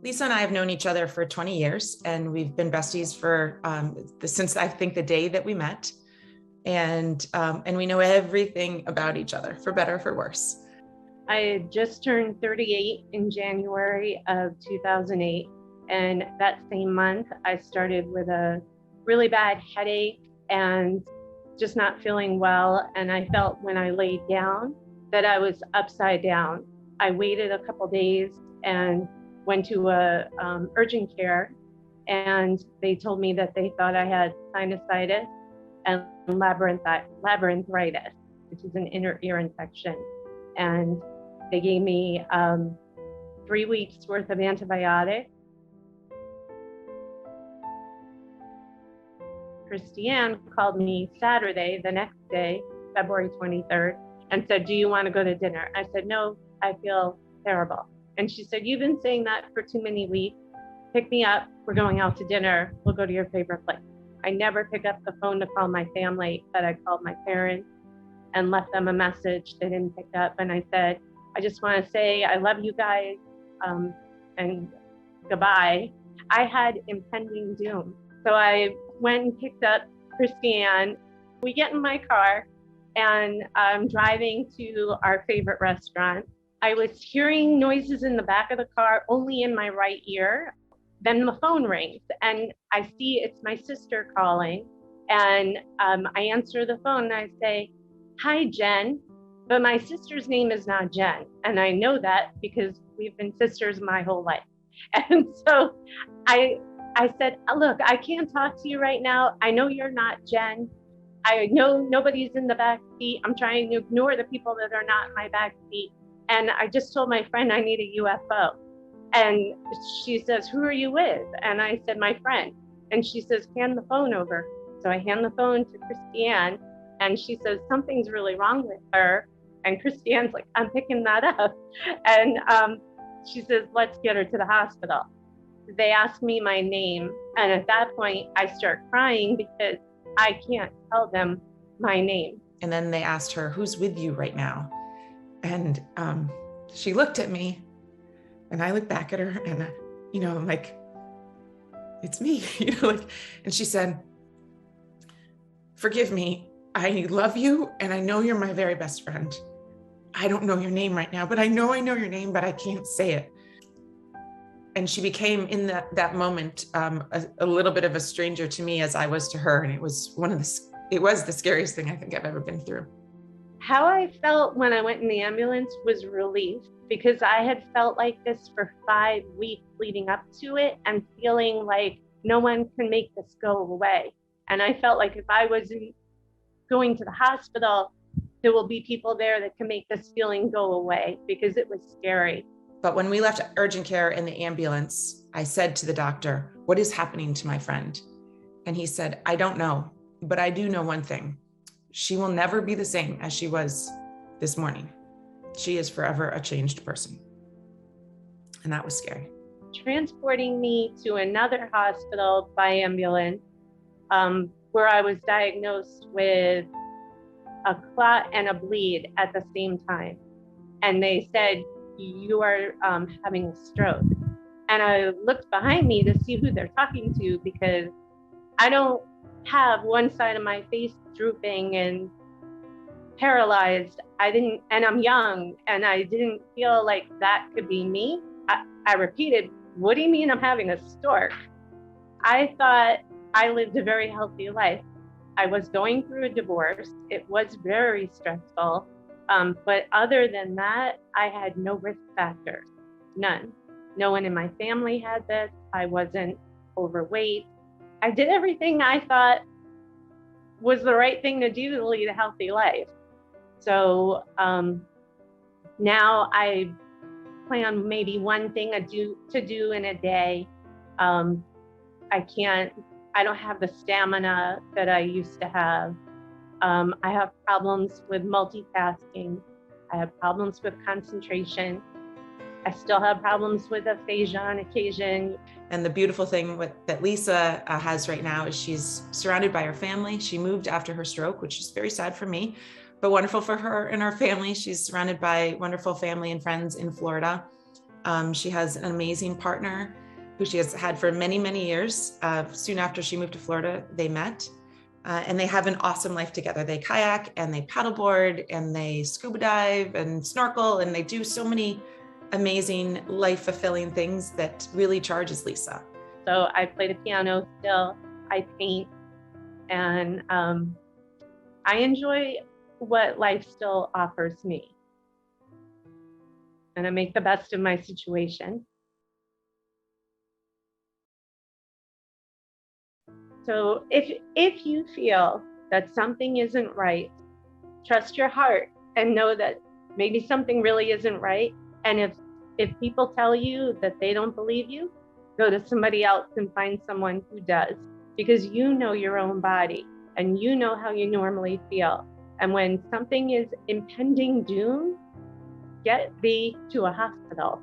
Lisa and I have known each other for 20 years, and we've been besties for since I think the day that we met. And we know everything about each other, for better or for worse. I had just turned 38 in January of 2008. And that same month, I started with a really bad headache and just not feeling well. And I felt when I laid down that I was upside down. I waited a couple days and went to a urgent care, and they told me that they thought I had sinusitis and labyrinthitis, which is an inner ear infection. And they gave me 3 weeks worth of antibiotics. Christianne called me Saturday, the next day, February 23rd, and said, "Do you want to go to dinner?" I said, "No, I feel terrible." And she said, "You've been saying that for too many weeks. Pick me up. We're going out to dinner. We'll go to your favorite place." I never pick up the phone to call my family, but I called my parents and left them a message. They didn't pick up. And I said, "I just want to say I love you guys and goodbye." I had impending doom. So I went and picked up Christianne. We get in my car and I'm driving to our favorite restaurant. I was hearing noises in the back of the car, only in my right ear. Then the phone rings and I see it's my sister calling. And I answer the phone and I say, "Hi, Jen." But my sister's name is not Jen. And I know that because we've been sisters my whole life. And so I said, "Look, I can't talk to you right now. I know you're not Jen. I know nobody's in the back seat. I'm trying to ignore the people that are not in my back seat. And I just told my friend I need a UFO." And she says, "Who are you with?" And I said, "My friend." And she says, "Hand the phone over." So I hand the phone to Christianne, and she says, "Something's really wrong with her." And Christianne's like, "I'm picking that up." And she says, "Let's get her to the hospital." They asked me my name. And at that point, I start crying because I can't tell them my name. And then they asked her, "Who's with you right now?" And she looked at me, and I looked back at her, and I'm like, "It's me," and she said, "Forgive me. I love you, and I know you're my very best friend. I don't know your name right now, but I know your name, but I can't say it." And she became, in that moment, a little bit of a stranger to me as I was to her, and it was the scariest thing I think I've ever been through. How I felt when I went in the ambulance was relief, because I had felt like this for 5 weeks leading up to it and feeling like no one can make this go away. And I felt like if I wasn't going to the hospital, there will be people there that can make this feeling go away, because it was scary. But when we left urgent care in the ambulance, I said to the doctor, "What is happening to my friend?" And he said, "I don't know, but I do know one thing. She will never be the same as she was this morning. She is forever a changed person." And that was scary. Transporting me to another hospital by ambulance, where I was diagnosed with a clot and a bleed at the same time. And they said, "You are having a stroke." And I looked behind me to see who they're talking to, because I don't have one side of my face drooping and paralyzed. And I'm young, and I didn't feel like that could be me. I repeated, "What do you mean I'm having a stroke?" I thought I lived a very healthy life. I was going through a divorce. It was very stressful. But other than that, I had no risk factors, none. No one in my family had this. I wasn't overweight. I did everything I thought was the right thing to do to lead a healthy life. So now I plan maybe one thing to do in a day. I don't have the stamina that I used to have. I have problems with multitasking. I have problems with concentration. I still have problems with aphasia on occasion. And the beautiful thing that Lisa has right now is she's surrounded by her family. She moved after her stroke, which is very sad for me, but wonderful for her and her family. She's surrounded by wonderful family and friends in Florida. She has an amazing partner who she has had for many, many years. Soon after she moved to Florida, they met. And they have an awesome life together. They kayak and they paddleboard and they scuba dive and snorkel, and they do so many amazing life-fulfilling things that really charges Lisa. So I play the piano still, I paint, and I enjoy what life still offers me. And I make the best of my situation. So if you feel that something isn't right, trust your heart and know that maybe something really isn't right. And if people tell you that they don't believe you, go to somebody else and find someone who does, because you know your own body and you know how you normally feel. And when something is impending doom, get thee to a hospital.